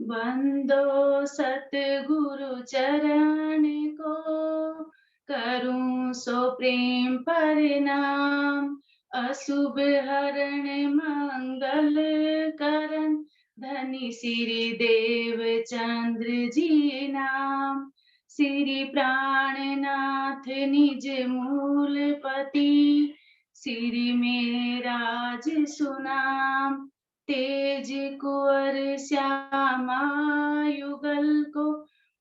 वंदो सतगुरु चरण को, करूं सो प्रेम परिणाम। अशुभ हरण मंगल करण, धनी श्री देव चंद्र जी नाम। श्री प्राणनाथ निज मूलपति, श्री में राज सुनाम। तेज कुंवर श्यामा युगल को,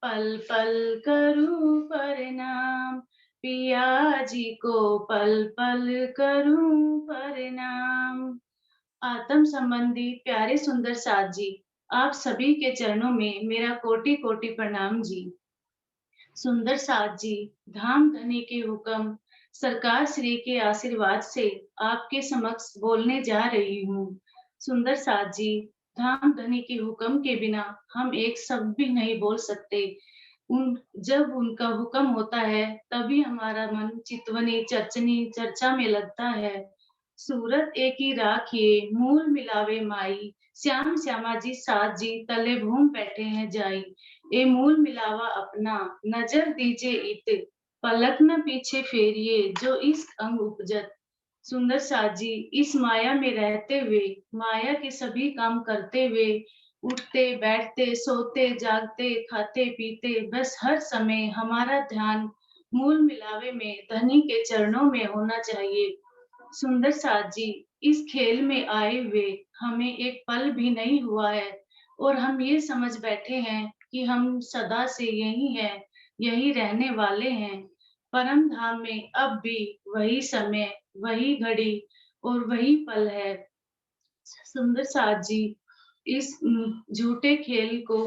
पल पल करूं प्रणाम। पिया जी को पल पल करूं प्रणाम। आत्म संबंधी प्यारे सुंदर साथ जी, आप सभी के चरणों में मेरा कोटि कोटि प्रणाम जी। सुंदर साथ जी, धाम धनी के हुक्म, सरकार श्री के आशीर्वाद से आपके समक्ष बोलने जा रही हूँ। सुंदर साथ जी, धाम धनी के हुक्म के बिना हम एक शब्द भी नहीं बोल सकते। जब उनका हुक्म होता है तभी हमारा मन चितवनी चर्चनी चर्चा में लगता है। सूरत एक ही राखिए मूल मिलावे माई, श्याम श्यामा जी साथ जी तले घूम बैठे हैं जाई। ए मूल मिलावा अपना, नजर दीजिए इत, पलक न पीछे फेरिए जो इश्क अंग उपजत। सुंदर साथ जी, इस माया में रहते हुए, माया के सभी काम करते हुए, उठते बैठते सोते जागते खाते पीते, बस हर समय हमारा ध्यान मूल मिलावे में धनी के चरणों में होना चाहिए। सुंदर साथ जी, इस खेल में आए हुए हमें एक पल भी नहीं हुआ है, और हम ये समझ बैठे हैं कि हम सदा से यही हैं, यही रहने वाले हैं। परम धाम में अब भी वही समय, वही घड़ी और वही पल है। सुंदर साथ जी, इस झूठे खेल को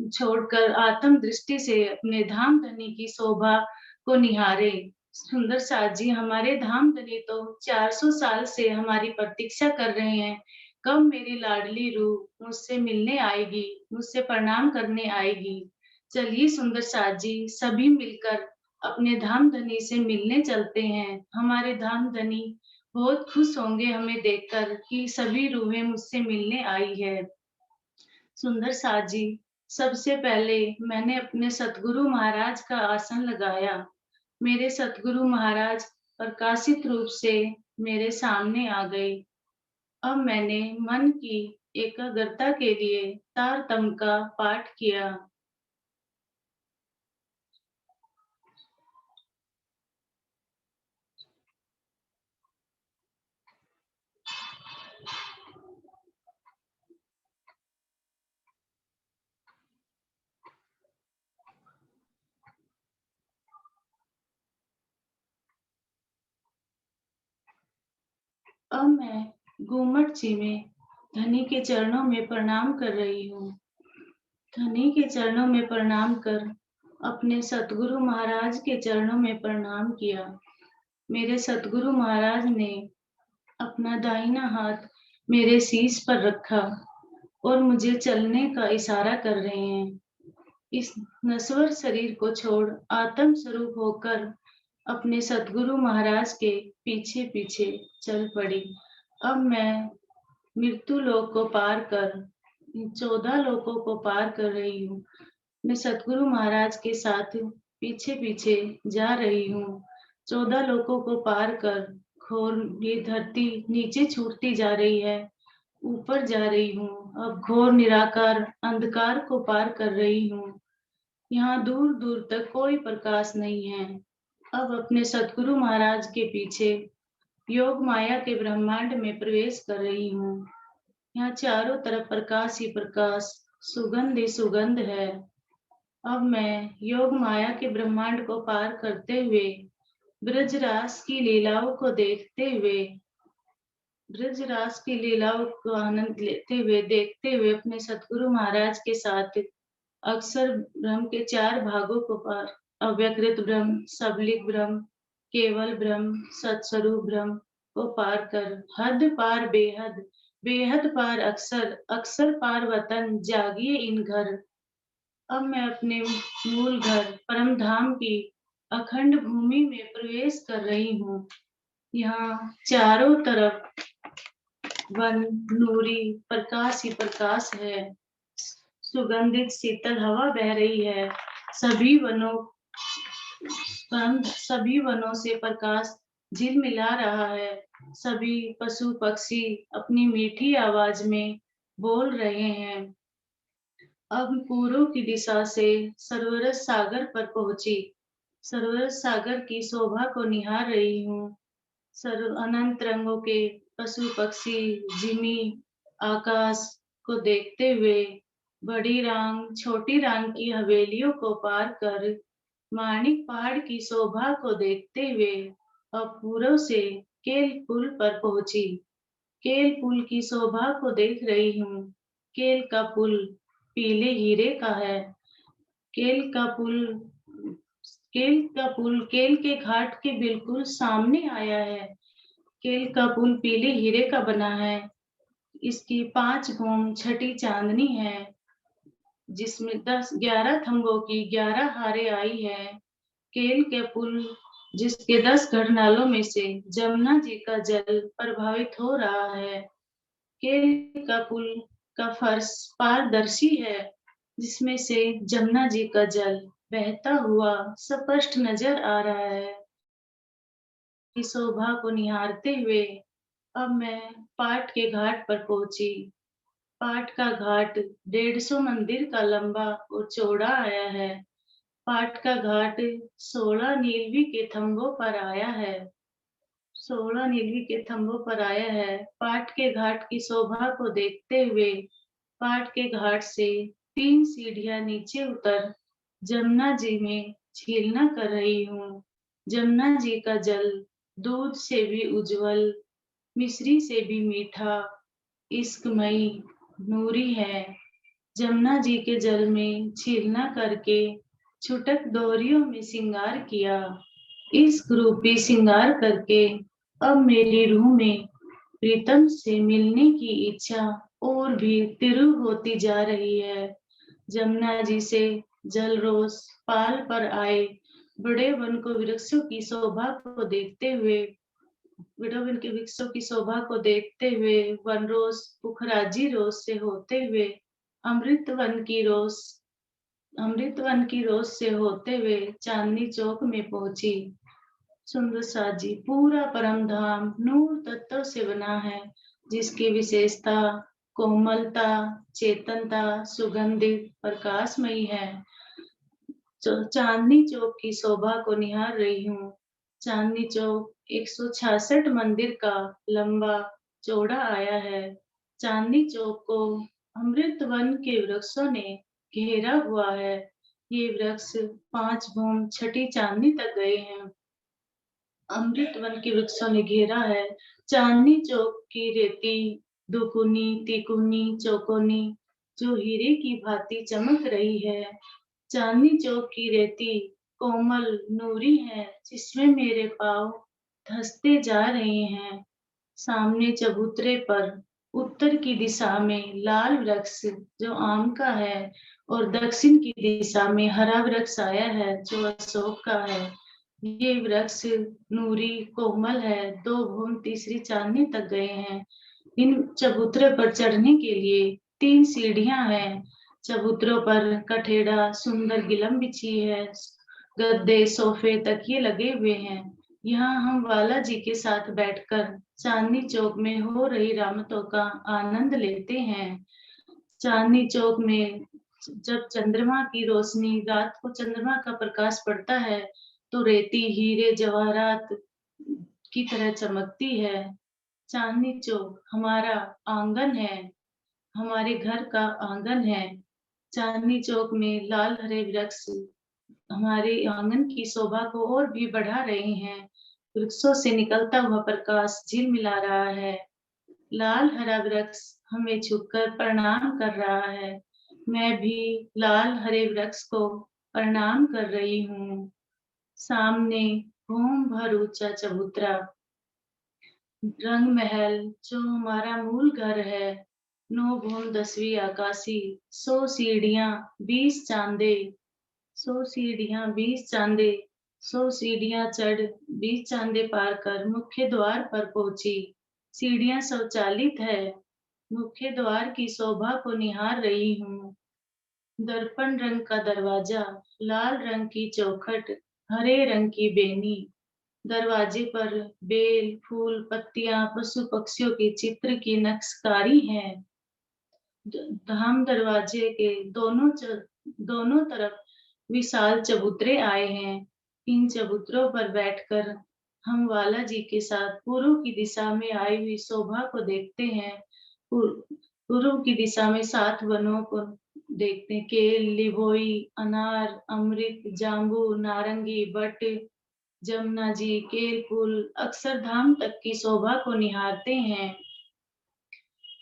छोड़कर आत्म दृष्टि से अपने धाम धनी की शोभा को निहारे। सुंदर साथ जी, हमारे धाम धनी तो 400 साल से हमारी प्रतीक्षा कर रहे हैं। कब मेरी लाडली रूह मुझसे मिलने आएगी, मुझसे प्रणाम करने आएगी। चलिए सुंदर साथ जी, सभी मिलकर अपने धाम धनी से मिलने चलते हैं। हमारे धाम धनी बहुत खुश होंगे हमें देखकर कि सभी रूहें मुझसे मिलने आई है। सुंदर साथ जी, सबसे पहले मैंने अपने सतगुरु महाराज का आसन लगाया। मेरे सतगुरु महाराज प्रकाशित रूप से मेरे सामने आ गए। अब मैंने मन की एकाग्रता के लिए तारतम का पाठ किया। अब मैं घूमट जी में धनी के चरणों में प्रणाम कर रही हूँ। धनी के चरणों में प्रणाम कर अपने सतगुरु महाराज के चरणों में प्रणाम किया। मेरे सतगुरु महाराज ने अपना दाहिना हाथ मेरे शीश पर रखा और मुझे चलने का इशारा कर रहे हैं। इस नश्वर शरीर को छोड़ आत्म स्वरूप होकर अपने सतगुरु महाराज के पीछे पीछे चल पड़ी। अब मैं मृत्यु लोक को पार कर 14 लोकों को पार कर रही हूँ। मैं सतगुरु महाराज के साथ पीछे पीछे जा रही हूँ। 14 लोकों को पार कर घोर ये धरती नीचे छूटती जा रही है, ऊपर जा रही हूँ। अब घोर निराकार अंधकार को पार कर रही हूँ। यहाँ दूर दूर तक कोई प्रकाश नहीं है। अब अपने सतगुरु महाराज के पीछे योग माया के ब्रह्मांड में प्रवेश कर रही हूँ। यहाँ चारों तरफ प्रकाश ही प्रकाश, सुगंध ही सुगंध है। अब मैं योग माया के ब्रह्मांड को पार करते हुए ब्रजरास की लीलाओं को देखते हुए, ब्रजरास की लीलाओं को आनंद लेते हुए देखते हुए अपने सतगुरु महाराज के साथ अक्षर ब्रह्म के 4 भागों को पार, अव्यकृत ब्रह्म, सबलिक ब्रह्म, केवल ब्रह्म, सत्स्वरूप ब्रह्म को पार कर हद पार बेहद, बेहद पार अक्षर, अक्षर पार वतन, जागिए इन घर। अब मैं अपने मूल घर परम धाम की अखंड भूमि में प्रवेश कर रही हूँ। यहाँ चारों तरफ वन नूरी प्रकाश ही प्रकाश है। सुगंधित शीतल हवा बह रही है। सभी वनों सभी वनों से प्रकाश झिलमिला रहा है। सभी पशु पक्षी अपनी मीठी आवाज में बोल रहे हैं। अब पूर्व की दिशा से सरोवर सागर पर पहुंची। सरोवर सागर की शोभा को निहार रही हूँ। अनंत रंगों के पशु पक्षी जिमी आकाश को देखते हुए बड़ी रांग छोटी रांग की हवेलियों को पार कर माणिक पहाड़ की शोभा को देखते हुए अब पूर्व से केल पुल पर पहुंची। केल पुल की शोभा को देख रही हूँ। केल का पुल पीले हीरे का है। केल का पुल केल के घाट के बिल्कुल सामने आया है। केल का पुल पीले हीरे का बना है। इसकी 5 घूम छठी चांदनी है, जिसमें 11 थंबों की 11 हारें आई है। केल के पुल जिसके 10 घड़नालों में से जमुना जी का जल प्रभावित हो रहा है। केल का पुल का फर्श पारदर्शी है, जिसमें से जमुना जी का जल बहता हुआ स्पष्ट नजर आ रहा है। की शोभा को निहारते हुए अब मैं पाट के घाट पर पहुंची। पाट का घाट 150 मंदिर का लंबा और चौड़ा आया है। पाट का घाट 16 नीलवी के थंबों पर आया है। 16 नीलवी के थंबों पर आया है। पाट के घाट की शोभा को देखते हुए पाट के घाट से 3 सीढ़ियां नीचे उतर जमुना जी में छीलना कर रही हूँ। जमुना जी का जल दूध से भी उज्जवल, मिश्री से भी मीठा, इश्कमयी, नूरी है। जमुना जी के जल में छीलना करके छुटक डोरियों में श्रृंगार किया। इस रूपी श्रृंगार करके अब मेरी रूह में प्रीतम से मिलने की इच्छा और भी तीव्र होती जा रही है। जमुना जी से जलरोष पाल पर आए बड़े वन को वृक्षों की शोभा को देखते हुए विडोवन के वृक्षों की शोभा को देखते हुए वनरोष पुखराजी रोष से होते हुए अमृत वन की रोष अमृत वन की रोष से होते हुए चांदनी चौक में पहुंची। सुंदर साजी पूरा परम धाम नूर तत्व से बना है, जिसकी विशेषता कोमलता, चेतनता, सुगंधित प्रकाशमयी है। चांदनी चौक की शोभा को निहार रही हूँ। चांदनी चौक 166 मंदिर का लंबा चौड़ा आया है। चांदनी चौक को अमृत वन के वृक्षों ने घेरा हुआ है। ये वृक्ष 5 घूम छठी चांदनी तक गए हैं। अमृत वन के वृक्षों ने घेरा है। चांदनी चौक की रेती दुगुनी, तिगुनी, चौकोनी जो हीरे की भांति चमक रही है। चांदनी चौक की रेती कोमल नूरी है, जिसमें मेरे पाँव धंसते जा रहे हैं। सामने चबूतरे पर उत्तर की दिशा में लाल वृक्ष जो आम का है और दक्षिण की दिशा में हरा वृक्ष आया है जो अशोक का है। ये वृक्ष नूरी कोमल है। 2 भूम तीसरी चांदनी तक गए हैं। इन चबूतरे पर चढ़ने के लिए 3 सीढ़ियां हैं। चबूतरों पर कठेड़ा सुंदर गिलम बिछी है। गद्दे सोफे तकिए लगे हुए हैं। यहाँ हम वाला जी के साथ बैठकर चांदनी चौक में हो रही रामतों का आनंद लेते हैं। चांदनी चौक में जब चंद्रमा की रोशनी रात को चंद्रमा का प्रकाश पड़ता है तो रेती हीरे जवाहरात की तरह चमकती है। चांदनी चौक हमारा आंगन है, हमारे घर का आंगन है। चांदनी चौक में लाल हरे वृक्ष हमारे आंगन की शोभा को और भी बढ़ा रहे हैं। वृक्षों से निकलता हुआ प्रकाश झिलमिला रहा है। लाल हरा वृक्ष हमें झुककर प्रणाम कर रहा है। मैं भी लाल हरे वृक्ष को प्रणाम कर रही हूँ। सामने घूम भर ऊंचा चबूतरा, रंग महल जो हमारा मूल घर है। 9 भूम 10वीं आकाशी, 100 सीढ़ियां 20 चांदे, 100 सीढ़ियां 20 चांदे, 100 सीढ़ियां चढ़ 20 चांदे पार कर मुख्य द्वार पर पहुंची। सीढ़ियां स्वचालित है। मुख्य द्वार की शोभा को निहार रही हूँ। दर्पण रंग का दरवाजा, लाल रंग की चौखट, हरे रंग की बेनी। दरवाजे पर बेल, फूल, पत्तियां, पशु पक्षियों के चित्र की नक्शकारी है। धाम दरवाजे के दोनों तरफ विशाल चबूतरे आए हैं। इन चबूतरों पर बैठकर हम वाला जी के साथ पूर्व की दिशा में आई हुई शोभा को देखते हैं। पूर्व की दिशा में 7 वनों को देखते हैं। केल, लिबोई, अनार, अमृत, जाम्बू, नारंगी, बट, जमुना जी, केल फूल अक्षरधाम तक की शोभा को निहारते हैं।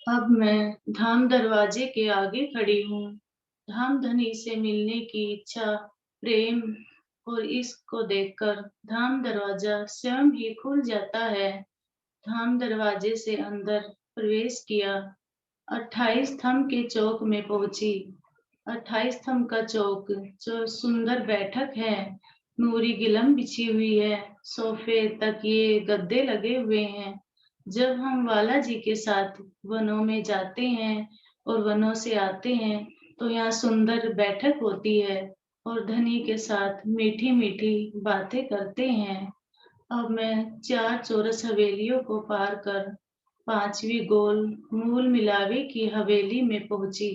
अब मैं धाम दरवाजे के आगे खड़ी हूँ। धाम धनी से मिलने की इच्छा, प्रेम और इश्क को देखकर धाम दरवाजा स्वयं ही खुल जाता है। धाम दरवाजे से अंदर प्रवेश किया। 28 थंब के चौक में पहुंची। 28 थंब का चौक जो सुंदर बैठक है। नूरी गिलम बिछी हुई है। सोफे, तकिए, गद्दे लगे हुए हैं। जब हम वाला जी के साथ वनों में जाते हैं और वनों से आते हैं तो यहाँ सुंदर बैठक होती है और धनी के साथ मीठी मीठी बातें करते हैं। अब मैं 4 चौरस हवेलियों को पार कर 5वीं गोल मूल मिलावे की हवेली में पहुंची।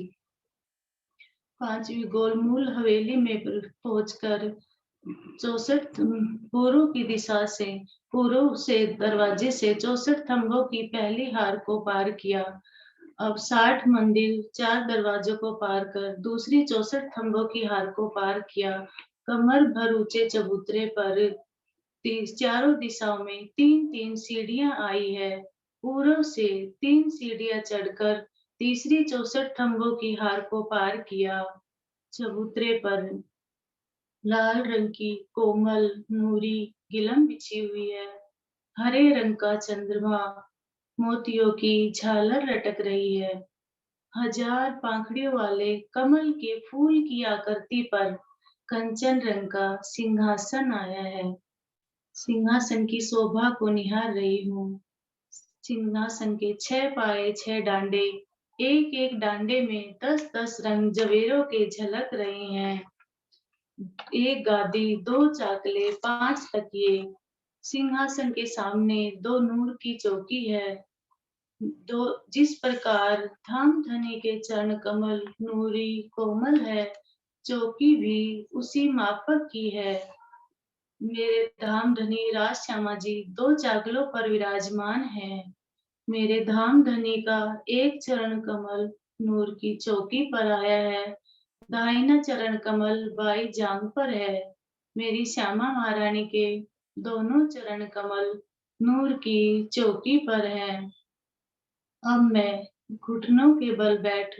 5वीं गोल मूल हवेली में पहुंचकर 64 पूर्व से दरवाजे से 64 थंबों की पहली हार को पार किया। अब 60 मंदिर 4 दरवाजों को पार कर दूसरी 64 थंबों की हार को पार किया। कमर भर ऊंचे चबूतरे पर चारों दिशाओं में 3-3 सीढ़ियां आई है। पूर्व से 3 सीढ़ियां चढ़कर तीसरी 64 थंबों की हार को पार किया। चबूतरे पर लाल रंग की कोमल नूरी गिलम बिछी हुई है। हरे रंग का चंद्रमा मोतियों की झालर लटक रही है। 1000 पाखड़ियों वाले कमल के फूल की आकृति पर कंचन रंग का सिंहासन आया है। सिंहासन की शोभा को निहार रही हूँ। सिंहासन के 6 पाए 6 डांडे, एक-एक डांडे में 10-10 रंग जवेरों के झलक रहे हैं। 1 गादी, 2 चाकले, 5 तकिए। सिंहासन के सामने 2 नूर की चौकी है। दो जिस प्रकार धाम धनी के चरण कमल नूरी कोमल है, चौकी भी उसी मापक की है। मेरे धाम धनी राज श्यामा जी 2 चाकलों पर विराजमान हैं। मेरे धाम धनी का एक चरण कमल नूर की चौकी पर आया है। दाहिना चरण कमल बाई जांग पर है। मेरी श्यामा महारानी के दोनों चरण कमल नूर की चौकी पर है। अब मैं घुटनों के बल बैठ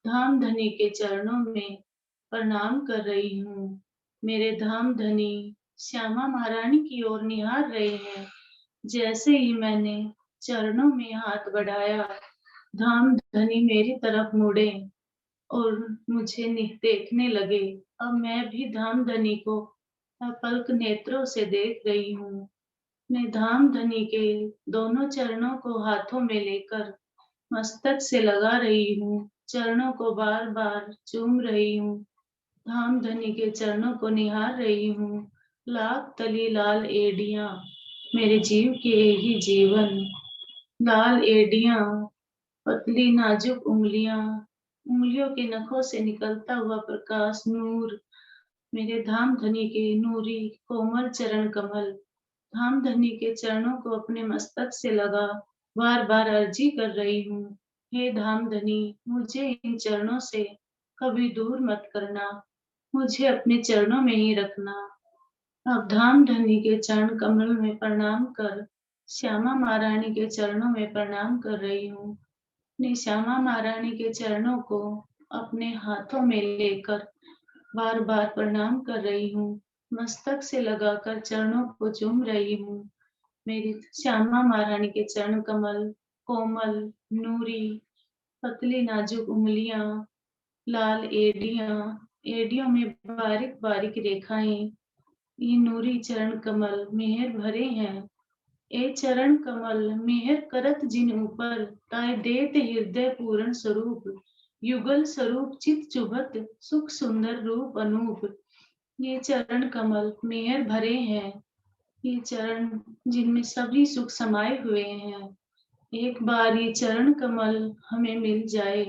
धाम धनी के चरणों में प्रणाम कर रही हूँ। मेरे धाम धनी श्यामा महारानी की ओर निहार रहे हैं। जैसे ही मैंने चरणों में हाथ बढ़ाया, धाम धनी मेरी तरफ मुड़े और मुझे देखने लगे। अब मैं भी धाम धनी को अपलक नेत्रों से देख रही हूँ। मैं धाम धनी के दोनों चरणों को हाथों में लेकर मस्तक से लगा रही हूँ। चरणों को बार-बार चूम रही हूँ। धाम धनी के चरणों को निहार रही हूँ। लाख तली लाल एड़ियाँ, मेरे जीव के ही जीवन। लाल एड़ियाँ, पतली नाजुक उंगलियाँ, उंगलियों के नखों से निकलता हुआ प्रकाश नूर, मेरे धाम धनी के नूरी कोमल चरण कमल। धाम धनी के चरणों को अपने मस्तक से लगा बार-बार अर्जी कर रही हूँ। हे धाम धनी, मुझे इन चरणों से कभी दूर मत करना। मुझे अपने चरणों में ही रखना। अब धाम धनी के चरण कमल में प्रणाम कर श्यामा महारानी के चरणों में प्रणाम कर रही हूँ। अपनी श्यामा महारानी के चरणों को अपने हाथों में लेकर बार-बार प्रणाम कर रही हूँ। मस्तक से लगाकर चरणों को चूम रही हूँ। मेरी श्यामा महारानी के चरण कमल कोमल, नूरी, पतली नाजुक उंगलियां, लाल एड़ियों में बारीक-बारीक रेखाएं। ये नूरी चरण कमल मेहर भरे हैं। ए चरण कमल मेहर करत जिन ऊपर ताय देत हृदय पूर्ण स्वरूप। युगल स्वरूप चित चुभत, सुख सुंदर रूप अनूप। ये चरण कमल मेहर भरे हैं, ये चरण जिनमें सभी सुख समाये हुए हैं। एक बार ये चरण कमल हमें मिल जाए,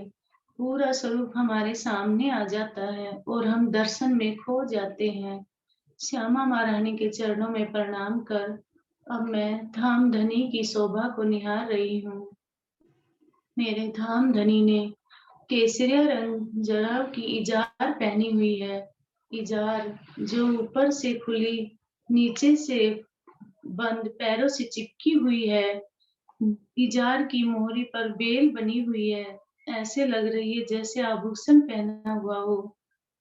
पूरा स्वरूप हमारे सामने आ जाता है और हम दर्शन में खो जाते हैं। श्यामा महारानी के चरणों में प्रणाम कर अब मैं धाम धनी की शोभा को निहार रही हूँ। मेरे धाम धनी ने केसरिया रंग जराव की इजार पहनी हुई है। इजार जो ऊपर से खुली, नीचे से बंद, पैरों से चिपकी हुई है। इजार की मोहरी पर बेल बनी हुई है। ऐसे लग रही है जैसे आभूषण पहना हुआ हो।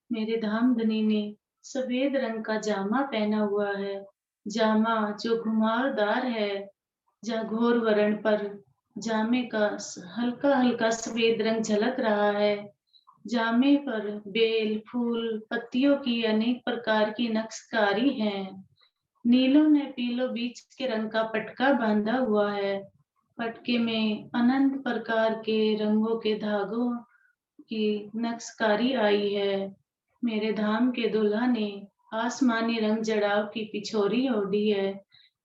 मेरे धामधनी ने सफेद रंग का जामा पहना हुआ है। जामा जो घुमावदार है, जहाँ घोर वर्ण पर जामे का हल्का हल्का सफेद रंग झलक रहा है। जामे पर बेल, फूल, पत्तियों की अनेक प्रकार की नक्शकारी है। नीलों ने पीलो बीच के रंग का पटका बांधा हुआ है। पटके में अनंत प्रकार के रंगों के धागों की नक्शकारी आई है। मेरे धाम के दूल्हा ने आसमानी रंग जड़ाव की पिछोरी ओढ़ी है।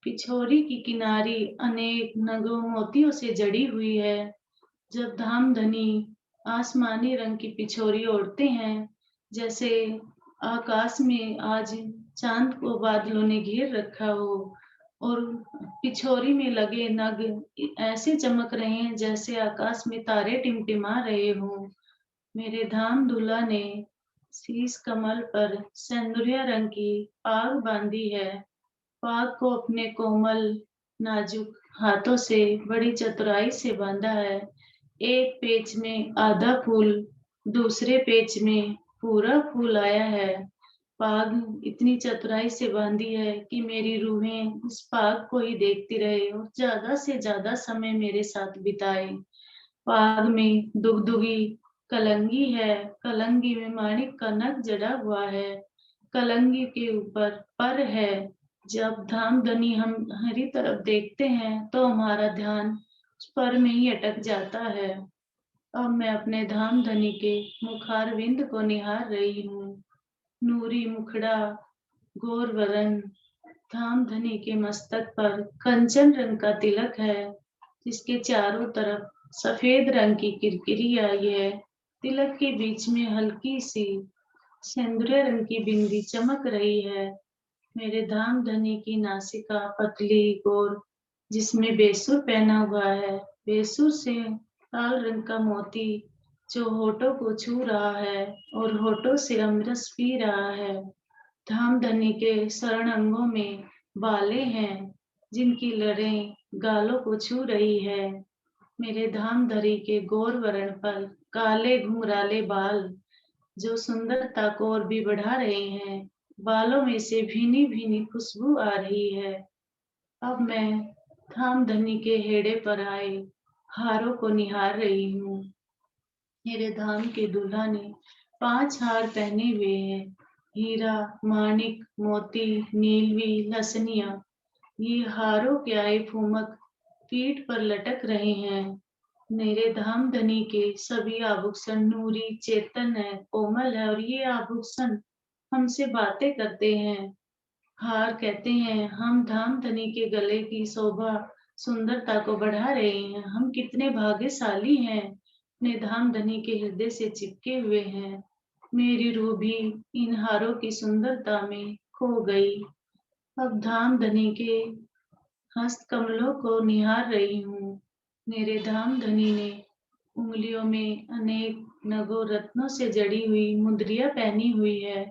पिछोरी की किनारी अनेक नगों मोतियों से जड़ी हुई है। जब धाम धनी आसमानी रंग की पिछोरी ओढ़ते हैं, जैसे आकाश में आज चांद को बादलों ने घेर रखा हो और पिछोरी में लगे नग ऐसे चमक रहे हैं जैसे आकाश में तारे टिमटिमा रहे हों। मेरे धाम दूल्हा ने शीश कमल पर सेंदुरिया रंग की पाग बांधी है। पाग को अपने कोमल नाजुक हाथों से बड़ी चतुराई से बांधा है। एक पेच में आधा फूल, दूसरे पेच में पूरा फूल आया है। पाग इतनी चतुराई से बांधी है कि मेरी रूहें उस पाग को ही देखती रहे और ज्यादा से ज्यादा समय मेरे साथ बिताए। पाग में दुगदुगी कलंगी है। कलंगी में माणिक का नग जड़ा हुआ है। कलंगी के ऊपर पर है। जब धामधनी हम हरी तरफ देखते हैं तो हमारा ध्यान उस पर में ही अटक जाता है। अब मैं अपने धामधनी के मुखारविंद को निहार रही हूँ। नूरी मुखड़ा, गोर वरण, धामधनी के मस्तक पर कंचन रंग का तिलक है, जिसके चारों तरफ सफेद रंग की किरकिरी आई है। तिलक के बीच में हल्की सी सिंदूर रंग की बिंदी चमक रही है। मेरे धामधनी की नासिका पतली गोर, जिसमें बेसुर पहना हुआ है। बेसुर से लाल रंग का मोती जो होठों को छू रहा है और होठों से अमरस पी रहा है। धामधनी के स्वर्ण अंगों में बाले हैं, जिनकी लड़ें गालों को छू रही है। मेरे धामधरी के गौर वरण पर काले घुंघराले बाल जो सुंदरता को और भी बढ़ा रहे हैं। बालों में से भीनी भीनी खुशबू आ रही है। अब मैं धामधनी के हेड़े पर आए हारों को निहार रही हूँ। मेरे धाम के दूल्हा ने 5 हार पहने हुए हैं। हीरा, माणिक, मोती, नीलवी, लसनिया। ये हारों के आए फूमक पीठ पर लटक रहे हैं। मेरे धामधनी के सभी आभूषण नूरी, चेतन है, कोमल है और ये आभूषण हमसे बातें करते हैं। हार कहते हैं, हम धामधनी के गले की शोभा, सुंदरता को बढ़ा रहे हैं। हम कितने भाग्यशाली हैं, अपने धामधनी के हृदय से चिपके हुए हैं। मेरी रूह भी इन हारों की सुंदरता में खो गई। अब धामधनी के हस्त कमलों को निहार रही हूँ। मेरे धामधनी ने उंगलियों में अनेक नगों रत्नों से जड़ी हुई मुंदरियां पहनी हुई है।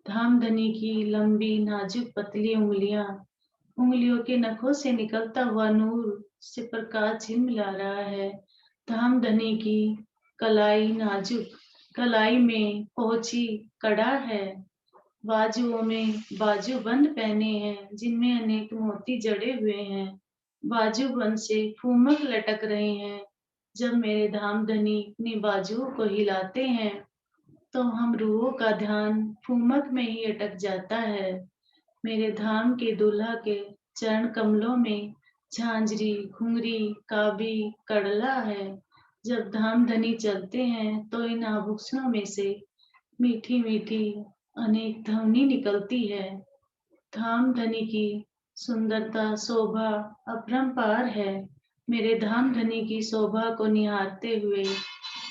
धामधनी की लंबी नाजुक पतली उंगलियां, उंगलियों के नखों से निकलता हुआ नूर से प्रकाश झिलमिला रहा है। धामधनी की कलाई नाजुक, कलाई में पोची कड़ा है। बाजुओं में बाजूबंद पहने हैं, जिनमें अनेक मोती जड़े हुए हैं। बाजूबंद से फूमक लटक रहे हैं। जब मेरे धामधनी अपनी बाजुओं को हिलाते हैं, तो हम रूहों का ध्यान फूमक में ही अटक जाता है। मेरे धाम के दूल्हा के चरण कमलों में झांझरी, घुंघरी, काबी, कड़ला है। जब धाम धनी चलते हैं तो इन आभूषणों में से मीठी मीठी अनेक ध्वनि निकलती है। धाम धनी की सुंदरता शोभा अपरंपार है। मेरे धाम धनी की शोभा को निहारते हुए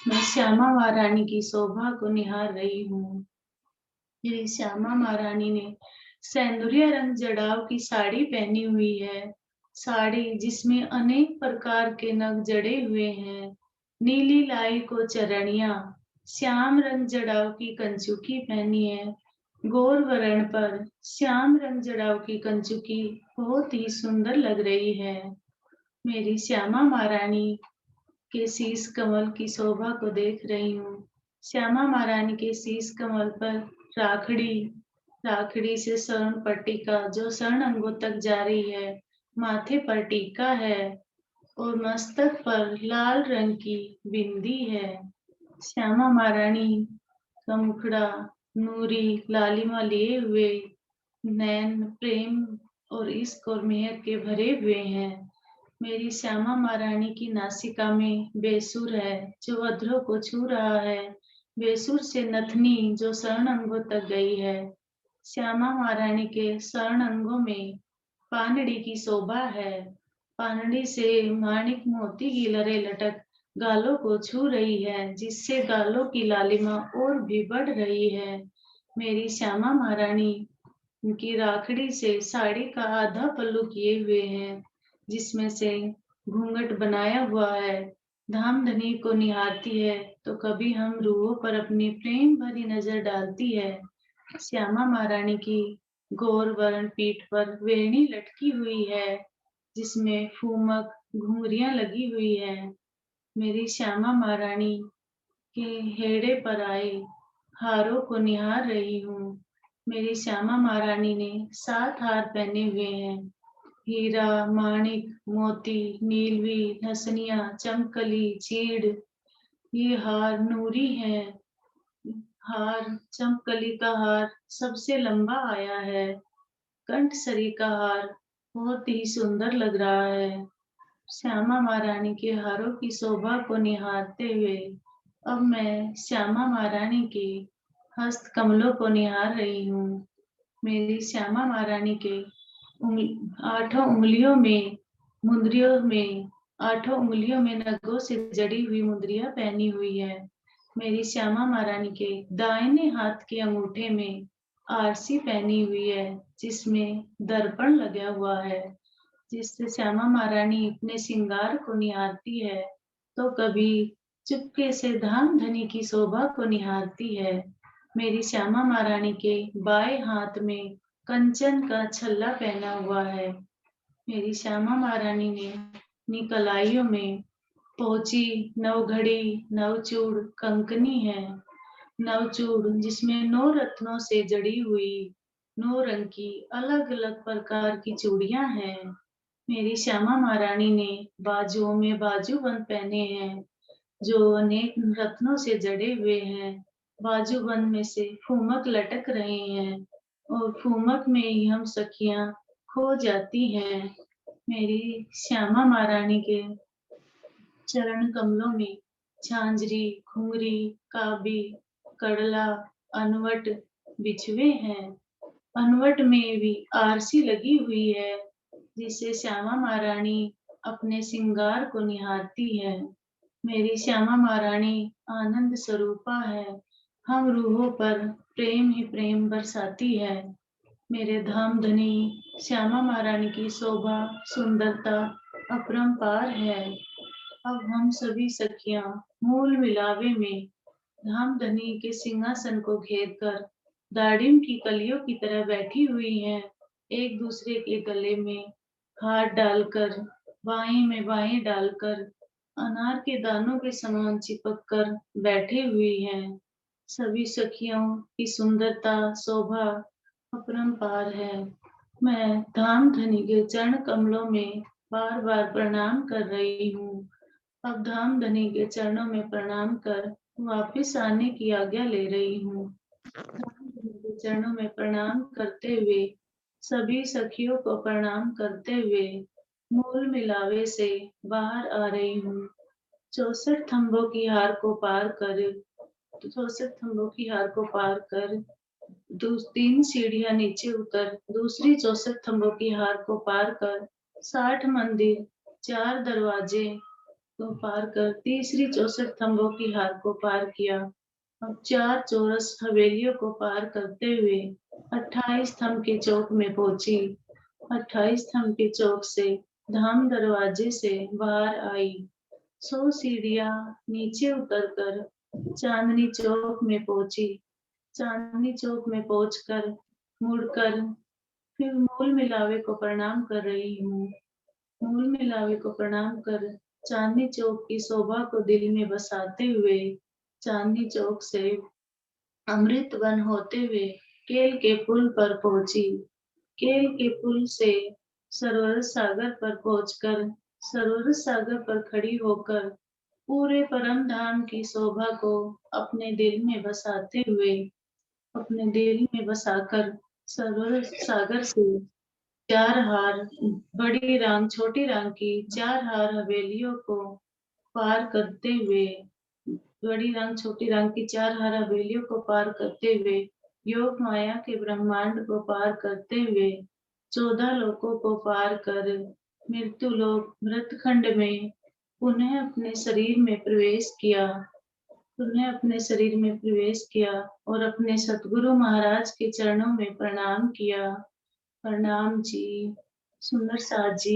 मैं श्यामा महारानी की शोभा को निहार रही हूँ। मेरी श्यामा महारानी ने सेंदुरिया रंग जड़ाव की साड़ी पहनी हुई है। साड़ी जिसमें अनेक प्रकार के नग जड़े हुए हैं। नीली लाई को चरणिया, श्याम रंग जड़ाव की कंचुकी पहनी है। गोर वरण पर श्याम रंग जड़ाव की कंचुकी बहुत ही सुंदर लग रही है। मेरी श्यामा महारानी के शीश कमल की शोभा को देख रही हूँ। श्यामा महारानी के शीश कमल पर राखड़ी, राखड़ी से स्वर्ण पट्टिका जो स्वर्ण अंगों तक जा रही है, माथे पर टीका है और मस्तक पर लाल रंग की बिंदी है। श्यामा महारानी का मुखड़ा नूरी लालिमा लिए हुए, नैन प्रेम और इश्क और मेहर के भरे हुए हैं। मेरी श्यामा महारानी की नासिका में बेसुर है जो अधरों को छू रहा है। बेसुर से नथनी जो स्वर्ण अंगों तक गई है। श्यामा महारानी के स्वर्ण अंगों में पानड़ी की शोभा है। पानड़ी से माणिक मोती की लरे लटक गालों को छू रही है, जिससे गालों की लालिमा और भी बढ़ रही है। मेरी श्यामा महारानी की राखड़ी से साड़ी का आधा पल्लू किए हुए हैं, जिसमें से घूंघट बनाया हुआ है। धाम धनी को निहारती है तो कभी हम रूहों पर अपनी प्रेम भरी नजर डालती है। श्यामा महारानी की गौर वर्ण पीठ पर वेणी लटकी हुई है, जिसमें फूमक घुंघरियां लगी हुई है। मेरी श्यामा महारानी के हेड़े पर आए हारों को निहार रही हूँ। मेरी श्यामा महारानी ने 7 हार पहने हुए हैं। हीरा, माणिक, मोती, नीलवी, नसनिया, चमकली, चीड़, ये हार नूरी हैं। हार चमकली का हार सबसे लंबा आया है। कंठसरी का हार बहुत ही सुंदर लग रहा है। श्यामा महारानी के हारों की शोभा को निहारते हुए अब मैं श्यामा महारानी के हस्त कमलों को निहार रही हूँ। मेरी श्यामा महारानी के आठों उंगलियों में मुंदरियों में आठों उंगलियों में नगों से जड़ी हुई मुंदरियां पहनी हुई है। मेरी श्यामा महारानी के दाहिने हाथ के अंगूठे में आरसी पहनी हुई है, जिसमें दर्पण लगा हुआ है, जिससे श्यामा महारानी अपने श्रृंगार को निहारती है तो कभी चुपके से धाम धनी की शोभा को निहारती है। मेरी श्यामा महारानी के बाएं हाथ में कंचन का छल्ला पहना हुआ है। मेरी श्यामा महारानी ने अपनी कलाइयों में पोची, नवघड़ी, नवचूड़, कंकनी है। नवचूड़ जिसमें 9 रत्नों से जड़ी हुई 9 रंग की अलग अलग प्रकार की चूड़ियां हैं। मेरी श्यामा महारानी ने बाजुओं में बाजूबंद पहने हैं, जो अनेक रत्नों से जड़े हुए हैं। बाजूबंद में से फूमक लटक रहे हैं और फूमक में ही हम सखियां खो जाती हैं। मेरी श्यामा महारानी के चरण कमलों में झांझरी, घुंघरी, काबी, कड़ला, अनवट बिछुए हैं। अनवट में भी आरसी लगी हुई है, जिससे श्यामा महारानी अपने श्रृंगार को निहारती है। मेरी श्यामा महारानी आनंद स्वरूपा है। हम रूहों पर प्रेम ही प्रेम बरसाती है। मेरे धाम धनी श्यामा महारानी की शोभा सुंदरता अपरंपार है। अब हम सभी सखियां मूल मिलावे में धाम धनी के सिंहासन को घेर कर दाड़िम की कलियों की तरह बैठी हुई हैं, एक दूसरे के गले में हाथ डालकर, बाएं में बाएं डालकर, अनार के दानों के समान चिपक कर बैठे हुई हैं। सभी सखियों की सुंदरता शोभा अपरंपार है। मैं धाम धनी के चरण कमलों में बार बार प्रणाम कर रही हूँ। अब धाम धनी के चरणों में प्रणाम कर वापस आने की आज्ञा ले रही हूँ। धाम धनी के चरणों में प्रणाम करते हुए सभी सखियों को प्रणाम करते हुए मूल मिलावे से बाहर आ रही हूँ। 64 थंबों की हार को पार कर 64 थंबों की हार को पार कर 3 सीढ़ियां नीचे उतर दूसरी 64 थंबों की हार को पार कर 60 मंदिर 4 दरवाजे को पार कर तीसरी 64 थंबों की हार को पार किया। अब 4 चौरस हवेलियों को पार करते हुए 28 थंब के चौक में पहुंची। 28 थंब के चौक से धाम दरवाजे से बाहर आई। 100 सीढ़ियां नीचे उतरकर चांदनी चौक में पहुंची। चांदनी चौक में पहुंचकर मुड़कर फिर मूल मिलावे को प्रणाम कर रही हूँ। मूल मिलावे को प्रणाम कर चांदनी चौक की शोभा को दिल में बसाते हुए चांदनी चौक से अमृत वन होते हुए केल के पुल पर पहुंची। केल के पुल से सरोवर सागर पर पहुंचकर सरोवर सागर पर खड़ी होकर पूरे परम धाम की शोभा को अपने दिल में बसाते हुए अपने दिल में बसाकर सरोवर सागर से 4 हार बड़ी रांग छोटी रांग की 4 हार हवेलियों को पार करते हुए बड़ी रंग छोटी रंग की 4 हर हवेलियों को पार करते हुए योग माया के ब्रह्मांड को पार करते हुए 14 लोकों को पार कर मृत्यु लोक मृतखंड में पुनः अपने शरीर में प्रवेश किया। पुनः अपने शरीर में प्रवेश किया और अपने सतगुरु महाराज के चरणों में प्रणाम किया। प्रणाम जी। सुंदर साथ जी।